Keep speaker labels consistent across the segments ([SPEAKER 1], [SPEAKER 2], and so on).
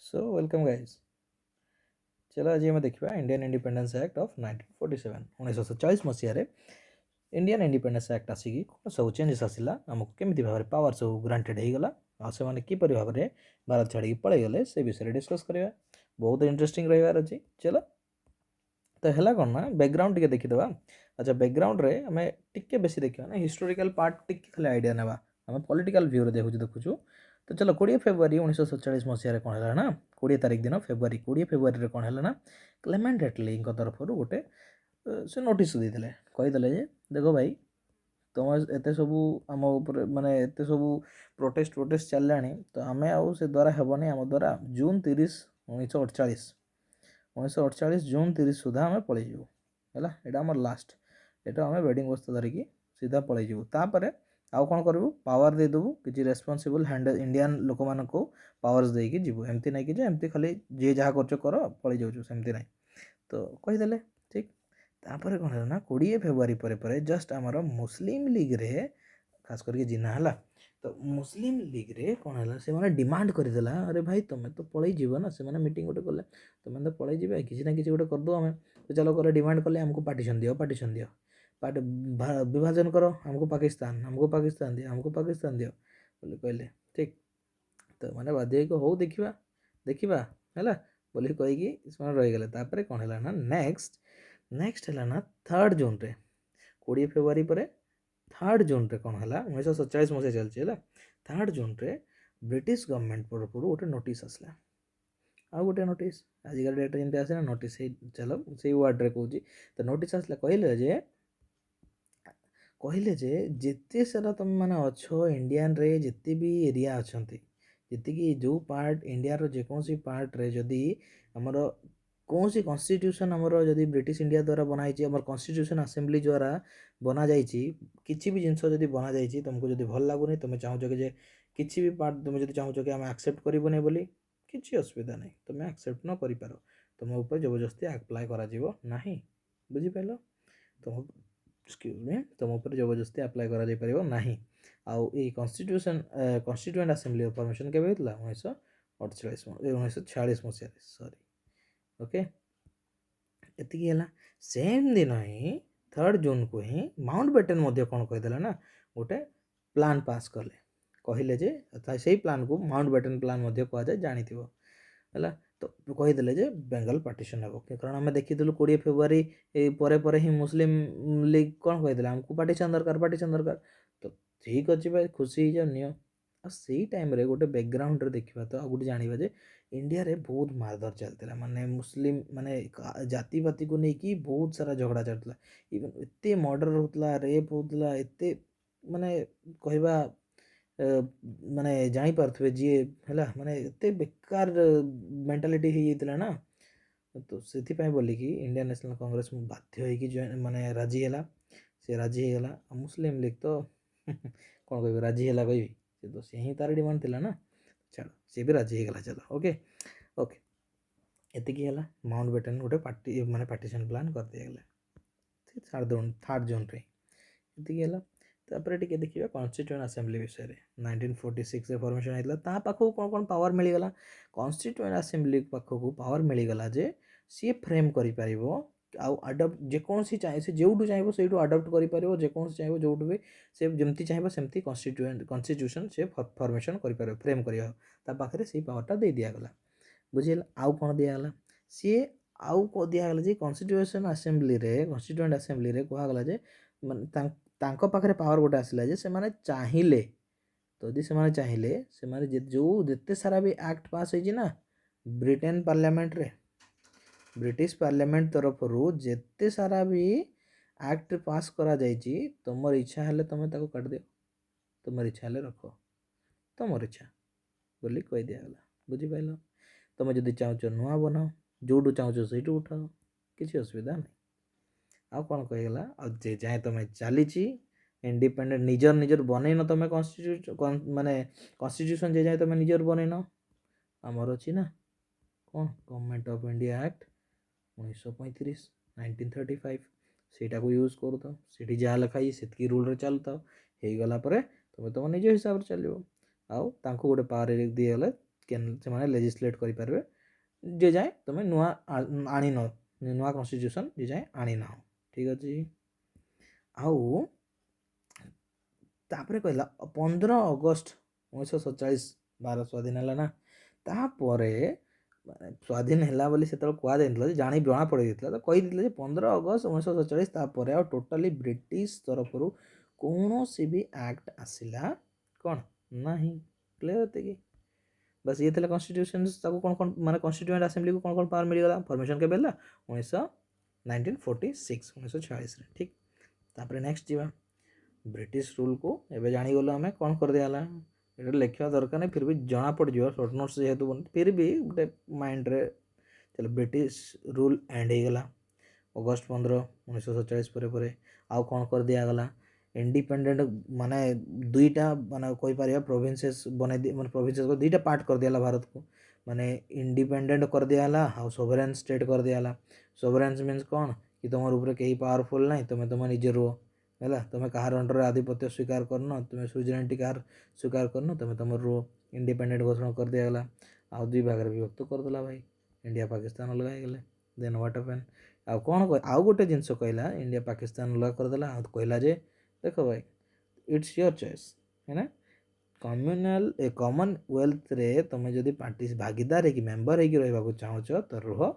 [SPEAKER 1] So welcome guys. चलो आज आम देखा इंडियन इंडिपेंडेंस एक्ट ऑफ 1947 1947 मसीह इंडियन इंडिपेंडेंस एक्ट आसिक कौन सब चेंजेस आसला आमको केमी भाव में पावर सब ग्रांटेड होगला आने किपर भाव में भारत छाड़ी पलि गले से विषय डिस्कस करवा बहुत इंटरेस्टिंग रही अच्छी। चलो तो है कौन ना बैकग्राउंड टे देखीदे। अच्छा बैकग्राउंड रे आम टे बेसी देखा ना हिस्टोरिकल पार्ट टे खाली आइडिया ना आम पॉलिटिकल व्यू देखुचु। तो चलो 20 फेब्रुआरी 1947 मसीह कौन है ना 20 तारीख दिन फेब्रुआरी 20 फेब्रुआरी कौन है ना क्लेमेंट एटली तरफ गोटे से नोटिस देते कहीदेले देख भाई तुम एत सब आम मानने एत सब प्रोटेस्ट चलला तो आम आउ से द्वारा हेबनी आम द्वारा जून 30 1948 जून 30 सुधा आम पलैजु है यहाँ आम लास्ट एटा आम वेडिंग बस्ता धरिकी सीधा पलैजु तापर आउ कौन करूँ पावर देदेबू किसी रेस्पॉन्सिबल हैंडल इंडियन लोक मान पावर्स देकी जीवु एमती नहीं कि एमती खाली जी जहाँ कर पलि जाऊँ सेमती नहीं तो कहीदेले ठीक। तापर कौन है ना 20 फेब्रुआरी पर जस्ट आमर मुस्लिम लीग रे खास करके जिना है तो मुस्लिम लीग रे कौन है से मैंने डिमांड करदेला अरे भाई तुम तो पलि जीव ना से मीटिंग गोटे कले तुम तो पलि जी किसी ना कि गोटे करदे आम तो चलो कले डिमांड कले आमको पार्टीशन दियो पार्ट विभाजन करो आमको पाकिस्तान दियो आमको पाकिस्तान दियो बोले कहले ठीक। तो मैंने बाध्य हो देखा देखा है बोली कहीकि रहीगले तापर कौन है ना नेक्स्ट नेक्स्ट है ना 3 जून रे 20 फेब्रुआरी पर 3 जून रे कौन है 1947 मसीहा चलती है 3 जून रे ब्रिटिश गवर्नमेंट तरफ गोटे नोटिस आसला आउ गोटे नोटिस आजिकल डेट जमी आसे ना नोटिस चलो से वार्ड रे कहूँ तो नोटिस आसला कहले जे जिते सारा तुम मैंने अच्छ इंडियान रे जिते भी एरिया अच्छा जी जो पार्ट इंडिया रो जेकोसी पार्ट रे जदि आमर कौन सी कन्स्टिट्यूशन आमर जदि ब्रिटिश इंडिया द्वारा बनाई आमर कन्स्टिट्यूशन असेंबली द्वारा बना जाइए किसी भी जिनस जदि बना जाइए तुमको जदि भल लगुनि तुम चाहूच कि किसी भी पार्ट तुम जब चाहूच कि आम एक्सेप्ट करूनी बोली किसी असुविधा नहीं तुम एक्सेप्ट न कर पार तुम ऊपर जबरदस्ती अप्लाई करा बुझिपाल तुम एक्सक्यूज मी तुम ऊपर जबरदस्ती अप्लाई करा नहीं आउ ये कन्स्टिट्यूएंट असेंबली फॉर्मेशन केवे होता 1946 मसीह सॉरी ओके एतिकी है सेम दिन ही 3 जून को ही माउंट बेटन कौन कहीदेला ना गोटे प्लान पास कले कहले जे से प्लान को माउंट बेटन प्लान कहुए जानी है तो कहीदेले जे बेंगल पार्टीशन हे कारण आम देखीलु 20 फेब्रुआरी पर ही मुस्लिम लीग कौन कहीदेला आमको पार्टीशन दरकार तो ठीक अच्छे भाई खुशी नियो से टाइम रे गोटे बैकग्राउंड रे देखा तो गोटे जानवा जे इंडिया रे बहुत मारधर चलता माने मुस्लिम माने जाति पाति को लेकिन बहुत सारा झगड़ा चलता इवन एत मर्डर होता रेप होता एत माने कहवा माने जापारे जी है माने एत बेकार मेंटालिटी हो ना तो से बोलिकी इंडियन नेशनल कांग्रेस बाध्य हो माने राजी है सी राजी होगा मुस्लिम लीग तो कौन कह राजी है कह तो सी ही तार डिमांड थिला ना छाड़ सी भी राजी होगा चलो ओके ओके एतिकी है माउंट बेटन गोटे पार्टी माने पार्टीशन प्लान कर दिगला 3 जून रे एतिकी है तापर टिके देखिए कन्स्टिट्यूएंट असेंबली विषय में 1946 रे फॉर्मेशन होता पाखक कौन कौन पावर मिलगला कन्स्टिट्यूएंट असेंबली पाखक पावर मिलगला जे सी फ्रेम कर आउ अडप्ट जेकोसी चाहे से जो चाहिए से अडप्ट कर जेकोसी चाहिए जो भी से जमती चाहिए सेमती कन्स्टिट्यूशन से फॉर्मेशन कर फ्रेम कर से पावरटा दे दिगला बुझेगा आउ कौन दिगला सी आउ को दिगला जे कन्स्टिट्यूशन असेंबली कन्स्टिट्यूएंट असेंबली कहगला जे तांको पाखरे पावर गोटे आसला जे से माने चाहिए तो यदि से चाहिए से जो जिते सारा भी एक्ट पास होइछि ना ब्रिटेन पार्लियामेंट रे ब्रिटिश पार्लियामेंट तरफ जिते सारा भी एक्ट पास करा जाइछि तुमर इच्छा हेले तुम ताको काट दियो तुमर इच्छा हेले रख तुमर इच्छा बोली कह दिगला बुझिपाल तुम जदि चाहूच नुआ बनाओ जोटू चाहूच से उठाओ किसी असुविधा नहीं आउ कौन कहीगला जे जाए तुम चली इंडिपेंडेंट निजर निजर बनईन तुम कन्स्टिट्यूशन माने कन्स्टिट्यूशन जे जाए तुम निजर बनईन आमर अच्छी ना कौन गवर्नमेंट ऑफ इंडिया एक्ट 1935 1935 सेटा को यूज करूँ से जहाँ लिखाई से रूल चलु हो गला तुम तुम निज हिसाब से चलो आउ गोटे पावर दिगले से लेजिस्लेट करें जे जाए तुम नुआ आनी न नुआ कन्स्टिट्यूशन जे जाए आनी ना ठीक अच्छे आउ तापर कहला 15 अगस्त 1947 भारत स्वाधीन है ना तापर स्वाधीन है बोली से कहुला जानी जना पड़ तो कही 15 अगस्त 1947 तापर आ टोटाली ब्रिटिश तरफ कौन सी भी एक्ट आसला कौन ना क्लियर कि बस ये थे कन्स्टिट्यूशन कौन कौन माने कन्स्टिट्यूएंट असेंबली को कौन कौन पावर मिलगला परमिशन के बेला 1946 1946 ठीक तापर नेक्स्ट जीवा ब्रिटिश रूल को एवं जानीगल आम कौन कर दिया ये लिखा दरकार नहीं फिर भी जना पड़ जाए सर्ट नोट्स जेहेतु बन फिर भी गोटे माइंड रे चलो ब्रिटिश रूल एंड हो गला अगस्त 15 1947 पर आउ कौन कर दिया गला इंडिपेंडेंट माने दुईटा माने कोई पारिया प्रोविंसेस बने माने प्रोविंसेस को दुईटा पार्ट कर दिया भारत को माने इंडिपेंडेंट कर दिया आउ सोवरेन स्टेट कर दिया सोवरेन मीन्स कौन कि तुम ऊपर कहीं पावरफुल ना तुम तुम निजे रुह है तुम कहार अंडर आधिपत्य स्वीकार करन तुम सुजरेनिटी कहार स्वीकार करन तुम तुम रुह इंडिपेंडेंट घोषणा कर दिया गला आउ दुई भाग विभक्त करदेला भाई इंडिया पाकिस्तान अलग हो गले देन व्हाट हैपेन आउ कौन आउ गोटे जिनस कहला इंडिया पाकिस्तान अलग करदेला आउ कहला जे देख भाई इट्स योर चॉइस है ना कम्युनल ए कॉमनवेल्थ रे तुम जदि पार्टी भागीदार है कि मेंबर है कि रहा चाहूच तो रुह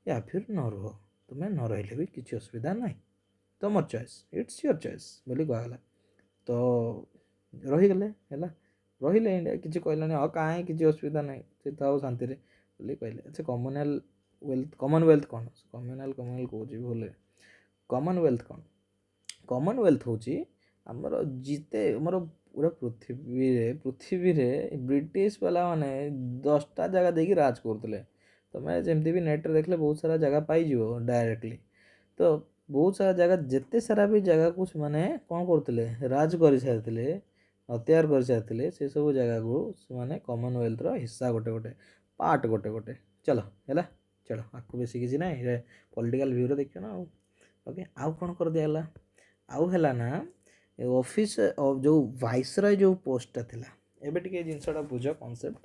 [SPEAKER 1] या फिर न रुह तुम्हें न रही भी किसी असुविधा ना तुम चॉइस इट्स योर चॉइस बोली कहला तो रहीगले है रहिले इंडिया किसी कहलानी हाँ कहीं किसी असुविधा ना से था शांति बोली कहले अच्छा कॉमनवेल्थ कौन कम्युनल कौन भूल कॉमनवेल्थ कौन कॉमनवेल्थ हूँ आमर जिते आमर पूरा पृथ्वी रे ब्रिटिश वाला माने 10टा जगह देखिए राज करते तुम्हें जमती भी नेट देखले बहुत सारा जगह पाइज डायरेक्टली तो बहुत सारा जगह जिते सारा भी जगह को मैंने कौन करते राज कर सारी अत्याचार कर सारी से सब जगह को मैंने कॉमनवेल्थ हिस्सा गोटे गोटे पार्ट गोटे गोटे चलो है चलो आपको बेसी किसी ना पॉलिटिकल व्यू देखिए ना ओके आउ कौन कर दिया आउ है ना ऑफिस जो वाइसरॉय जो पोस्टा थिला एबे टिके जिनसटा बुझ concept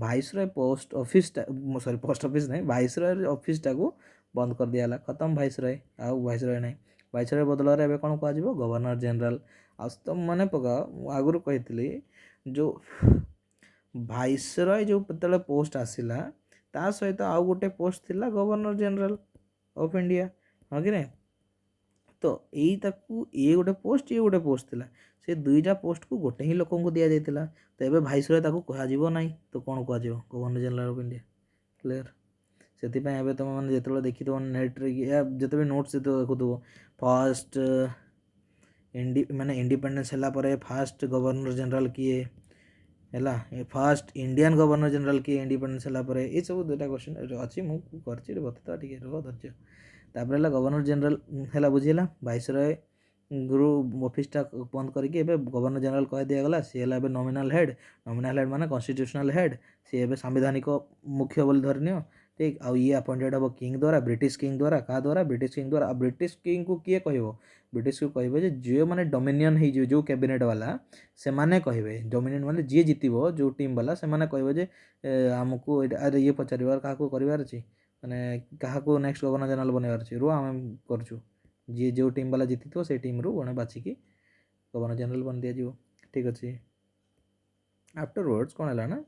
[SPEAKER 1] viceroy post office sorry post office नहीं वाइसरॉय ऑफिस को बंद कर दिया खत्म वाइसरॉय आउ वाइसरॉय नहीं वाइसरॉय बदल रे कौन कह गवर्नर जनरल तुम मन पका आगुरी कही जो वाइसरॉय जो पते पोस्ट आसला ता सहित आउ गोटे पोस्ट थिला गवर्नर जनरल ऑफ इंडिया हाँ कि नहीं तो यही ताकू ये गोटे पोस्ट थिला से दुईटा पोस्ट को गोटे ही लोक को दि जाता तो ये भाइसरॉय ताकू कह ना तो कौन कह governor general of India clear से तुम मैंने जो देखी नेट्रे जिते भी नोट्स देखु फर्स्ट माने इंडिपेंडेंस है फास्ट गवर्नर जनरल किए है फास्ट इंडियन गवर्नर जनरल किए इंडिपेंडेंस है ये सब दुटा क्वेश्चन अच्छी मुझे बता टे रुह धैर्य तापर है गवर्नर जनरल है बुझीला वाइसरॉय गुरु ऑफिसटा बंद करके गवर्नर जनरल कह दिगला सी है नॉमिनल हेड माने कॉन्स्टिट्यूशनल हेड सी ए संवैधानिक मुख्य बोली धरनी ठीक आउ ये अपॉइंटेड हम किंग द्वारा ब्रिटिश किंग द्वारा क्या द्वारा ब्रिटिश किंग द्वारा ब्रिटिश किंग को किए कह ब्रिटिश को कहे जो मैंने डोमिनियन हो जो कैबिनेट वाला से माने कहे डोमिनियन माने जी जीतब जो टीम वाला से माने कहे आमको अरे ये पचार क्या करार अच्छी मैंने क्या नेक्स्ट गवर्नर जनरल बनवार अच्छे रुआ आम करूँ जी जो टीम वाला जीति थो से टीम रू जड़े बाछिकी गवर्नर जनरल बन दिज्व ठीक अच्छे आफ्टरवर्ड्स कौन है ना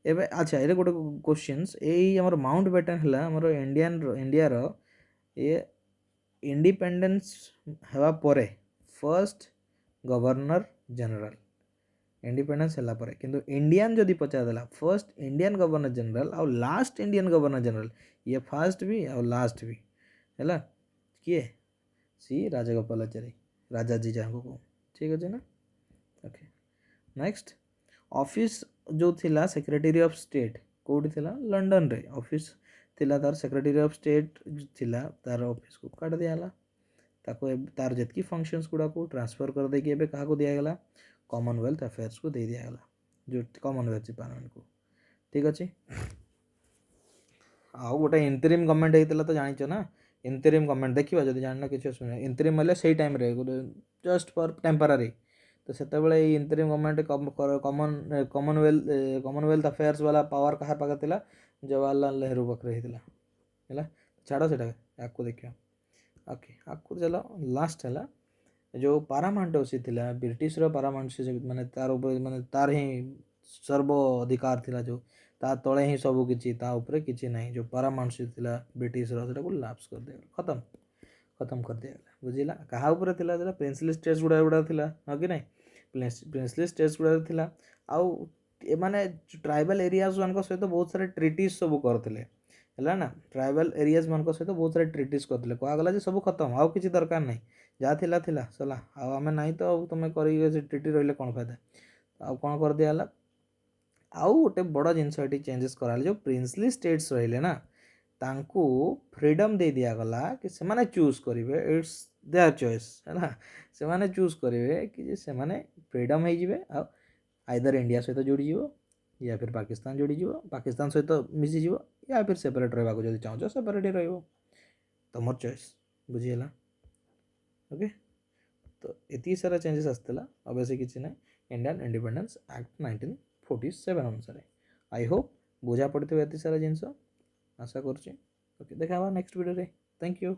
[SPEAKER 1] एबे अच्छा ये गोटे क्वेश्चंस यही आम माउंट बैटन है आमर इंडिया ये इंडिपेंडेंस हवा परे फर्स्ट गवर्नर जनरल इंडिपेंडेंस है किंतु इंडियन जदि पचारदेला फर्स्ट इंडियन गवर्नर जनरल आउ लास्ट इंडियन गवर्नर जनरल ये फर्स्ट भी आउ लास्ट भी है किए सी राजगोपालाचारी राजा जी जहाँ को ठीक अच्छे ना ओके नेक्स्ट ऑफिस जो थिला सेक्रेटरी ऑफ स्टेट कोठी थिला लंडन रे ऑफिस थिला तार सेक्रेटरी ऑफ स्टेट थिला तार ऑफिस को काट दियाला ताको तार जितकी फंक्शंस गुड़ा को ट्रांसफर कर देकी एबे कहा को दिया गला कॉमनवेल्थ अफेयर्स को दे दिया गला जो कॉमनवेल्थ डिपार्टमेंट को ठीक अच्छे आउ गोटे इंटरिम गवर्नमेंट होता तो जानिच ना इंटरिम गवर्नमेंट देखा जब जान कि इंटरिम से टाइम जस्ट फॉर टेम्परारी तो सेतेबेले इंटरिम गवर्नमेंट कॉमनवेल्थ अफेयर्स वाला पावर कहा पाखे थिला जवाहरलाल नेहरू पाखे हिथिला हैला छाड़ सेटा आपको देखियो ओके आपको चलो लास्ट है जो पारामाउंट थिला ब्रिटिश पारामाउंट माने तार ऊपर माने तार ही सर्व अधिकार थिला जो ता तले ही सब किछि ता ऊपर किछि नहीं जो पारामाउंट थिला ब्रिटिश सेटा को लैप्स कर दे खत्म खत्म कर दिया बुझिला कहा ऊपर थिला जरा प्रिंसली स्टेट्स गुड़ा थिला हाँ कि नहीं प्रिंसली स्टेट्स गुड़ा थिला आउ एमाने ट्राइबल एरियाज मान सहित बहुत सारे ट्रिटीज सब करथिले है ना ट्राइबल एरियाज मान सहित बहुत सारे ट्रिटीज करथिले कहगला जे सब खत्म आउ किछि दरकार नहीं जहाँ थिला थिला सला आउ आमे नहीं तो तुम कर ट्रिटी रहिले कौन फायदा आउ कौन कर दिया आउ गोटे बड़ जिनस चेंजेस कराले जो प्रिंसली स्टेट्स रहिले ना तांकू फ्रीडम दे दिया गला कि से माने चूज करेंगे इट्स देयर चॉइस है ना से माने चूज करेंगे कि से माने फ्रीडम हो जिवे आइदर इंडिया सहित जोड़ी जीवो या फिर पाकिस्तान जोड़ी जीवो पाकिस्तान सहित मिसी जीवो या फिर सेपरेट रहा जब चाहो सेपरेट रहिबो तुम चॉइस बुझीगला ओके तो ये सारा चेंजेस आसला अवश्य किसी ना इंडियन इंडिपेंडेंस एक्ट 1947 अनुसार आई होप बुझा पड़े ये सारा जिनस आशा करुँचे ओके देखा नेक्स्ट वीडियो रे थैंक यू।